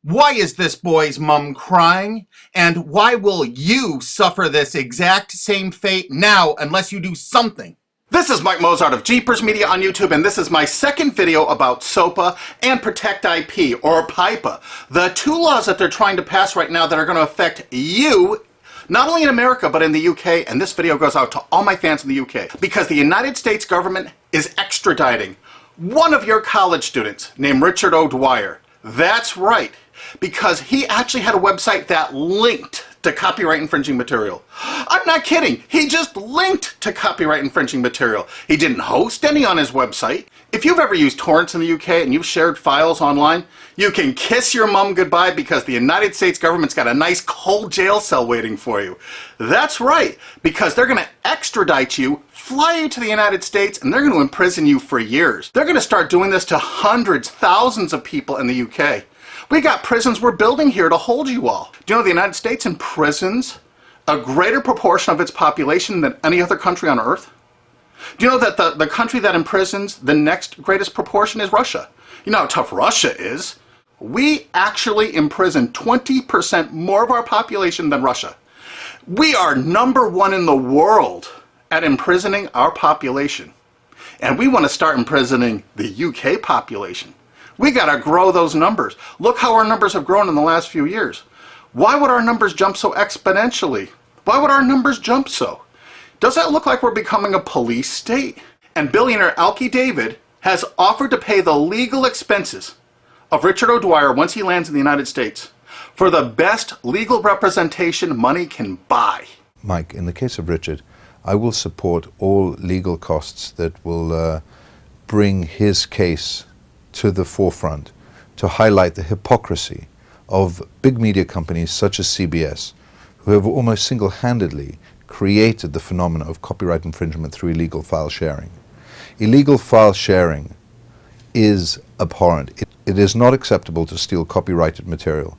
Why is this boy's mom crying? And why will you suffer this exact same fate now unless you do something? This is Mike Mozart of Jeepers Media on YouTube, and this is my second video about Sopa and Protect IP, or PIPA, the two laws that they're trying to pass right now that are going to affect you, not only in America, but in the UK. And this video goes out to all my fans in the UK, because the United States government is extraditing one of your college students named Richard O'Dwyer. That's right, because he actually had a website that linked to copyright infringing material. I'm not kidding. He just linked to copyright infringing material. He didn't host any on his website. If you've ever used torrents in the UK and you've shared files online, you can kiss your mom goodbye, because the United States government's got a nice cold jail cell waiting for you. That's right, because they're going to extradite you, fly you to the United States, and they're going to imprison you for years. They're going to start doing this to hundreds, thousands of people in the UK. We got prisons we're building here to hold you all. Do you know the United States imprisons a greater proportion of its population than any other country on earth? Do you know that the country that imprisons the next greatest proportion is Russia? You know how tough Russia is. We actually imprison 20% more of our population than Russia. We are #1 in the world at imprisoning our population. And we want to start imprisoning the UK population. We got to grow those numbers. Look how our numbers have grown in the last few years. Why would our numbers jump so exponentially? Why would our numbers jump so? Does that look like we're becoming a police state? And billionaire Alki David has offered to pay the legal expenses of Richard O'Dwyer once he lands in the United States for the best legal representation money can buy. Mike, in the case of Richard, I will support all legal costs that will bring his case to the forefront, to highlight the hypocrisy of big media companies such as CBS, who have almost single-handedly created the phenomena of copyright infringement through illegal file sharing. Illegal file sharing is abhorrent. It is not acceptable to steal copyrighted material.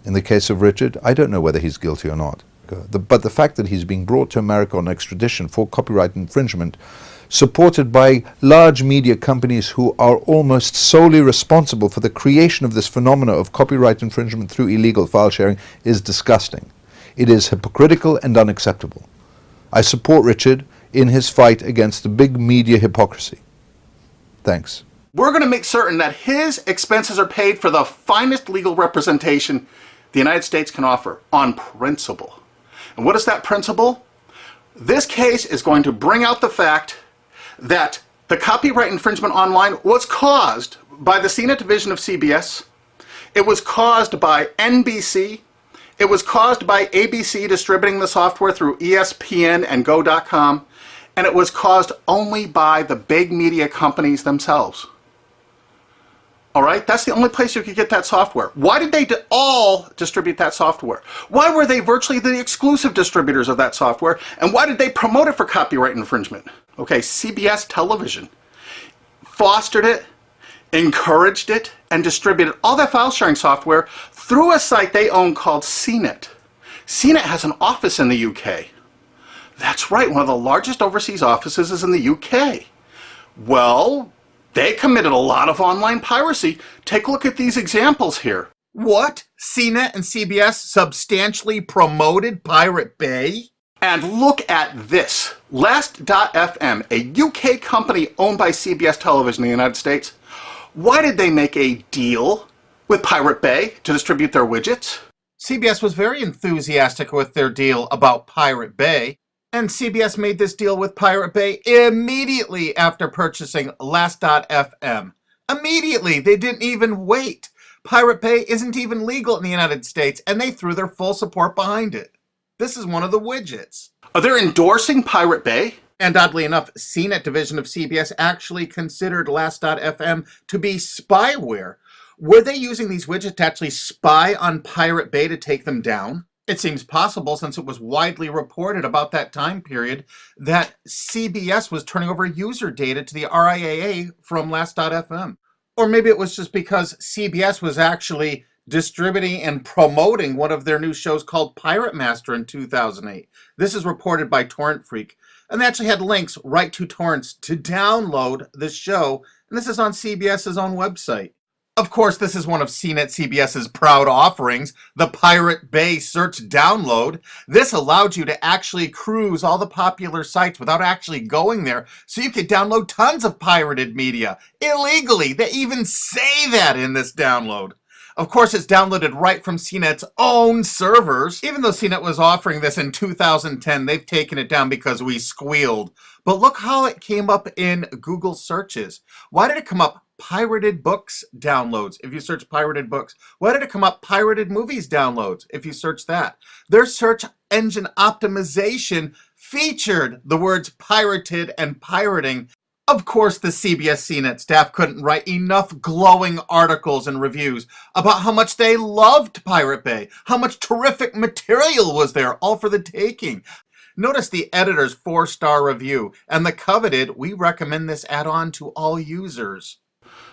In the case of Richard, I don't know whether he's guilty or not. But the fact that he's being brought to America on extradition for copyright infringement, supported by large media companies who are almost solely responsible for the creation of this phenomena of copyright infringement through illegal file sharing, is disgusting. It is hypocritical and unacceptable. I support Richard in his fight against the big media hypocrisy. Thanks. We're going to make certain that his expenses are paid for the finest legal representation the United States can offer, on principle. And what is that principle? This case is going to bring out the fact that the copyright infringement online was caused by the CNET division of CBS. It was caused by NBC. It was caused by ABC distributing the software through ESPN and Go.com. And it was caused only by the big media companies themselves. All right, that's the only place you could get that software. Why did they all distribute that software? Why were they virtually the exclusive distributors of that software? And why did they promote it for copyright infringement? Okay, CBS television fostered it, encouraged it, and distributed all that file sharing software through a site they own called CNET. CNET has an office in the UK. That's right, one of the largest overseas offices is in the UK. Well, they committed a lot of online piracy. Take a look at these examples here. What? CNET and CBS substantially promoted Pirate Bay? And look at this. Last.fm, a UK company owned by CBS Television in the United States. Why did they make a deal with Pirate Bay to distribute their widgets? CBS was very enthusiastic with their deal about Pirate Bay. And CBS made this deal with Pirate Bay immediately after purchasing Last.fm. Immediately. They didn't even wait. Pirate Bay isn't even legal in the United States, and they threw their full support behind it. This is one of the widgets. They're endorsing Pirate Bay. And oddly enough, CNET division of CBS actually considered Last.fm to be spyware. Were they using these widgets to actually spy on Pirate Bay to take them down? It seems possible, since it was widely reported about that time period that CBS was turning over user data to the RIAA from Last.fm. Or maybe it was just because CBS was actually distributing and promoting one of their new shows called Pirate Master in 2008. This is reported by Torrent Freak. And they actually had links right to torrents to download this show. And this is on CBS's own website. Of course, this is one of CNET CBS's proud offerings, the Pirate Bay Search Download. This allowed you to actually cruise all the popular sites without actually going there, so you could download tons of pirated media illegally. They even say that in this download. Of course, it's downloaded right from CNET's own servers. Even though CNET was offering this in 2010, they've taken it down because we squealed. But look how it came up in Google searches. Why did it come up pirated books downloads if you search pirated books? Why did it come up pirated movies downloads if you search that? Their search engine optimization featured the words pirated and pirating. Of course, the CBS CNET staff couldn't write enough glowing articles and reviews about how much they loved Pirate Bay, how much terrific material was there, all for the taking. Notice the editor's 4-star review and the coveted, we recommend this add-on to all users.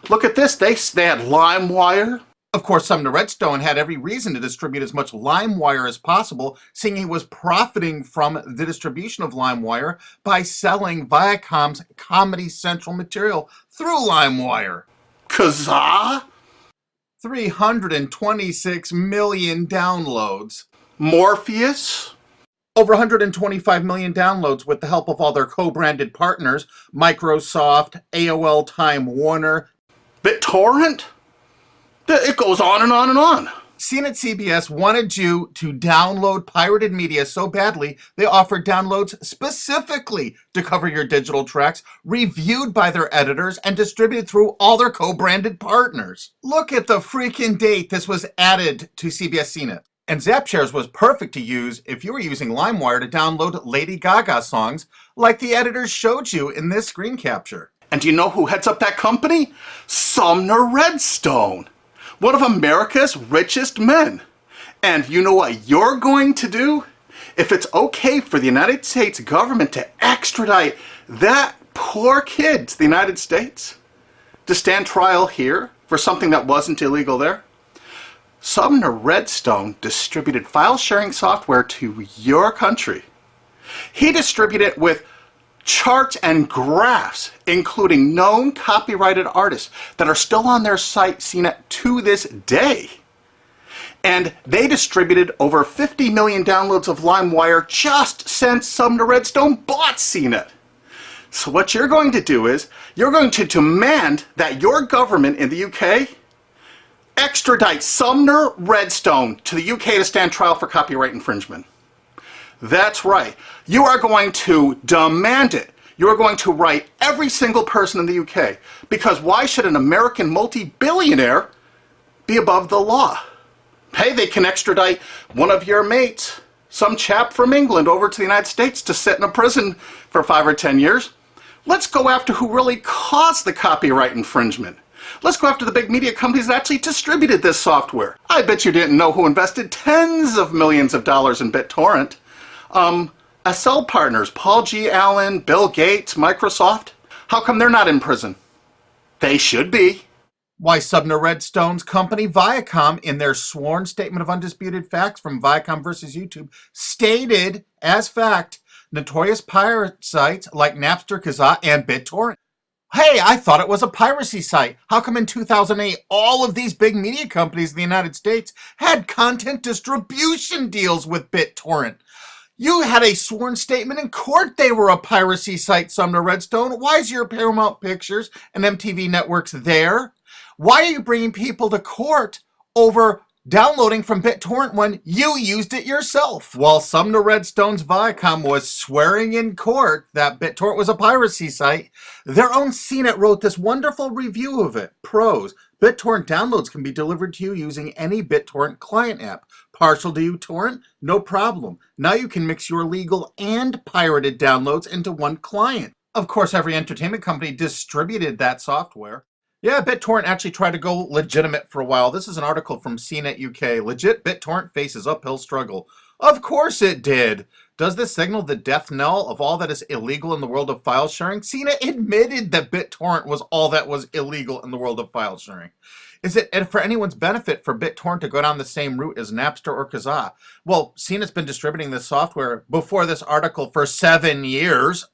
Look at this, they had LimeWire. Of course, Sumner Redstone had every reason to distribute as much LimeWire as possible, seeing he was profiting from the distribution of LimeWire by selling Viacom's Comedy Central material through LimeWire. Kazaa? 326 million downloads. Morpheus? Over 125 million downloads with the help of all their co-branded partners, Microsoft, AOL Time Warner. BitTorrent? It goes on and on and on. CNET CBS wanted you to download pirated media so badly, they offered downloads specifically to cover your digital tracks, reviewed by their editors, and distributed through all their co-branded partners. Look at the freaking date this was added to CBS CNET. And ZapShares was perfect to use if you were using LimeWire to download Lady Gaga songs, like the editors showed you in this screen capture. And do you know who heads up that company? Sumner Redstone, one of America's richest men. And you know what you're going to do? If it's okay for the United States government to extradite that poor kid to the United States to stand trial here for something that wasn't illegal there, Sumner Redstone distributed file sharing software to your country. He distributed it with charts and graphs, including known copyrighted artists that are still on their site CNET to this day. And they distributed over 50 million downloads of LimeWire just since Sumner Redstone bought CNET. So what you're going to do is, you're going to demand that your government in the UK extradite Sumner Redstone to the UK to stand trial for copyright infringement. That's right. You are going to demand it. You are going to write every single person in the UK. Because why should an American multi-billionaire be above the law? Hey, they can extradite one of your mates, some chap from England, over to the United States to sit in a prison for 5 or 10 years. Let's go after who really caused the copyright infringement. Let's go after the big media companies that actually distributed this software. I bet you didn't know who invested tens of millions of dollars in BitTorrent. SL partners, Paul G. Allen, Bill Gates, Microsoft. How come they're not in prison? They should be. Why, Sumner Redstone's company, Viacom, in their sworn statement of undisputed facts from Viacom versus YouTube, stated as fact notorious pirate sites like Napster, Kazaa, and BitTorrent. Hey, I thought it was a piracy site. How come in 2008 all of these big media companies in the United States had content distribution deals with BitTorrent? You had a sworn statement in court they were a piracy site, Sumner Redstone. Why is your Paramount Pictures and MTV networks there? Why are you bringing people to court over downloading from BitTorrent when you used it yourself? While Sumner Redstone's Viacom was swearing in court that BitTorrent was a piracy site, their own CNET wrote this wonderful review of it. Pros: BitTorrent downloads can be delivered to you using any BitTorrent client app. Partial to uTorrent? No problem. Now you can mix your legal and pirated downloads into one client. Of course, every entertainment company distributed that software. Yeah, BitTorrent actually tried to go legitimate for a while. This is an article from CNET UK. Legit BitTorrent faces uphill struggle. Of course it did. Does this signal the death knell of all that is illegal in the world of file sharing? CNET admitted that BitTorrent was all that was illegal in the world of file sharing. Is it for anyone's benefit for BitTorrent to go down the same route as Napster or Kazaa? Well, CNET's been distributing this software before this article for 7 years.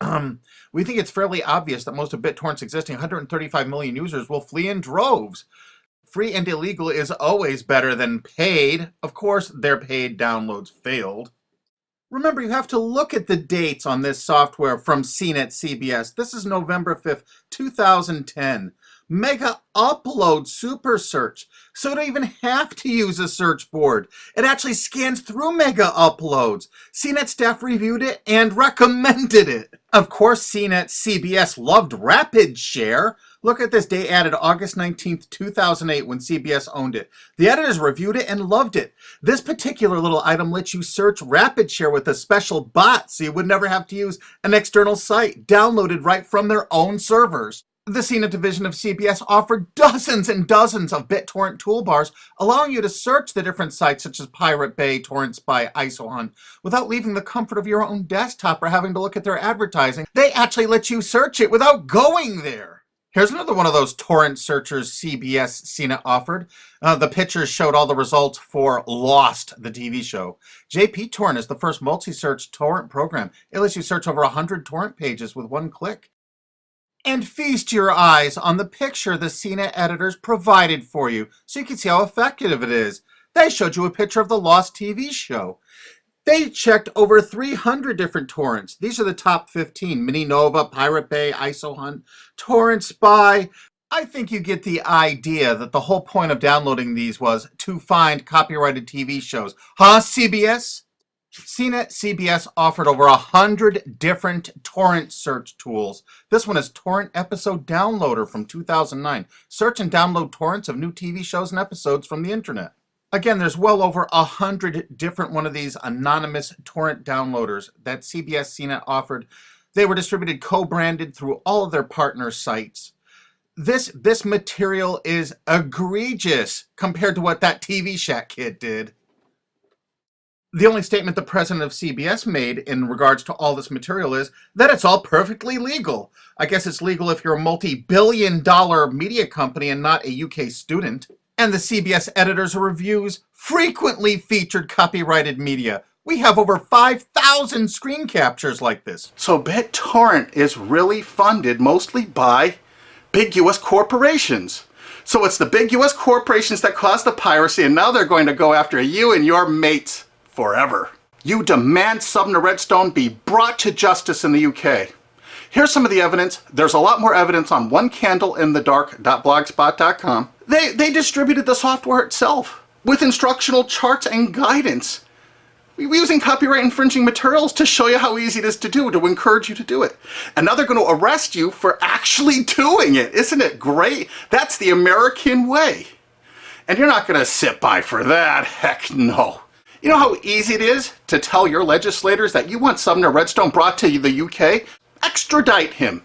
We think it's fairly obvious that most of BitTorrent's existing 135 million users will flee in droves. free and illegal is always better than paid. Of course, their paid downloads failed. Remember, you have to look at the dates on this software from CNET CBS. This is November 5th, 2010. Mega upload super search. So you don't even have to use a search board. It actually scans through mega uploads. CNET staff reviewed it and recommended it. Of course, CNET CBS loved rapid share. Look at this, day added August 19th, 2008 when CBS owned it. The editors reviewed it and loved it. This particular little item lets you search rapid share with a special bot so you would never have to use an external site, downloaded right from their own servers. The CNET division of CBS offered dozens and dozens of BitTorrent toolbars, allowing you to search the different sites such as Pirate Bay, Torrent Spy, ISOHunt, without leaving the comfort of your own desktop or having to look at their advertising. They actually let you search it without going there. Here's another one of those torrent searchers CBS CNET offered. The pictures showed all the results for Lost, the TV show. JP Torrent is the first multi-search torrent program. It lets you search over 100 torrent pages with one click. And feast your eyes on the picture the CNET editors provided for you so you can see how effective it is. They showed you a picture of the Lost TV show. They checked over 300 different torrents. These are the top 15. Mini Nova, Pirate Bay, ISOHunt, Torrent Spy. I think you get the idea that the whole point of downloading these was to find copyrighted TV shows. Huh, CBS? CNET CBS offered over 100 different torrent search tools. This one is Torrent Episode Downloader from 2009. Search and download torrents of new TV shows and episodes from the internet. Again, there's well over 100 different one of these anonymous torrent downloaders that CBS CNET offered. They were distributed co-branded through all of their partner sites. This material is egregious compared to what that TV Shack kid did. The only statement the president of CBS made in regards to all this material is that it's all perfectly legal. I guess it's legal if you're a multi-billion-dollar media company and not a UK student. And the CBS editors' reviews frequently featured copyrighted media. We have over 5,000 screen captures like this. So BitTorrent is really funded mostly by big US corporations. So it's the big US corporations that caused the piracy, and now they're going to go after you and your mates forever. You demand Sumner Redstone be brought to justice in the UK. Here's some of the evidence. There's a lot more evidence on onecandleinthedark.blogspot.com. They distributed the software itself with instructional charts and guidance. We're using copyright infringing materials to show you how easy it is to do, to encourage you to do it. And now they're going to arrest you for actually doing it. Isn't it great? That's the American way. And you're not going to sit by for that. Heck no. You know how easy it is to tell your legislators that you want Sumner Redstone brought to the UK? Extradite him.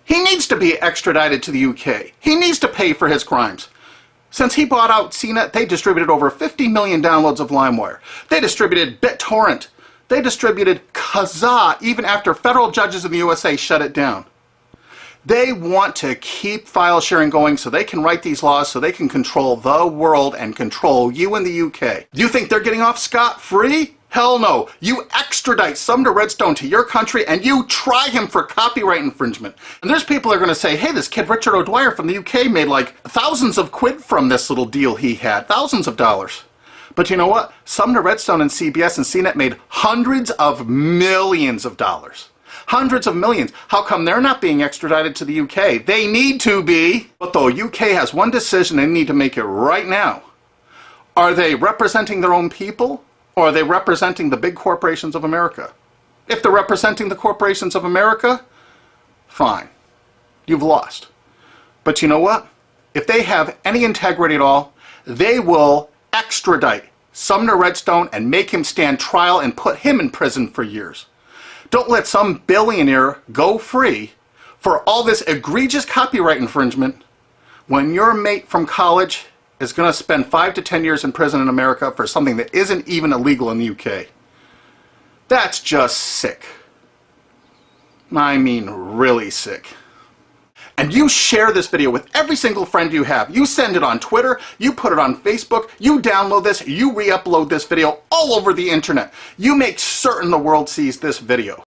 He needs to be extradited to the UK. He needs to pay for his crimes. Since he bought out CNET, they distributed over 50 million downloads of LimeWire. They distributed BitTorrent. They distributed Kazaa even after federal judges in the USA shut it down. They want to keep file sharing going so they can write these laws so they can control the world and control you in the UK. Do you think they're getting off scot-free? Hell no. You extradite Sumner Redstone to your country and you try him for copyright infringement. And there's people that are going to say, hey, this kid Richard O'Dwyer from the UK made like thousands of quid from this little deal he had. Thousands of dollars. But you know what? Sumner Redstone and CBS and CNET made hundreds of millions of dollars. Hundreds of millions. How come they're not being extradited to the UK? They need to be. But the UK has one decision they need to make it right now. Are they representing their own people? Or are they representing the big corporations of America? If they're representing the corporations of America, fine. You've lost. But you know what? If they have any integrity at all, they will extradite Sumner Redstone and make him stand trial and put him in prison for years. Don't let some billionaire go free for all this egregious copyright infringement when your mate from college is going to spend 5 to 10 years in prison in America for something that isn't even illegal in the UK. That's just sick. I mean, really sick. And you share this video with every single friend you have. You send it on Twitter, you put it on Facebook, you download this, you re-upload this video all over the internet. You make certain the world sees this video.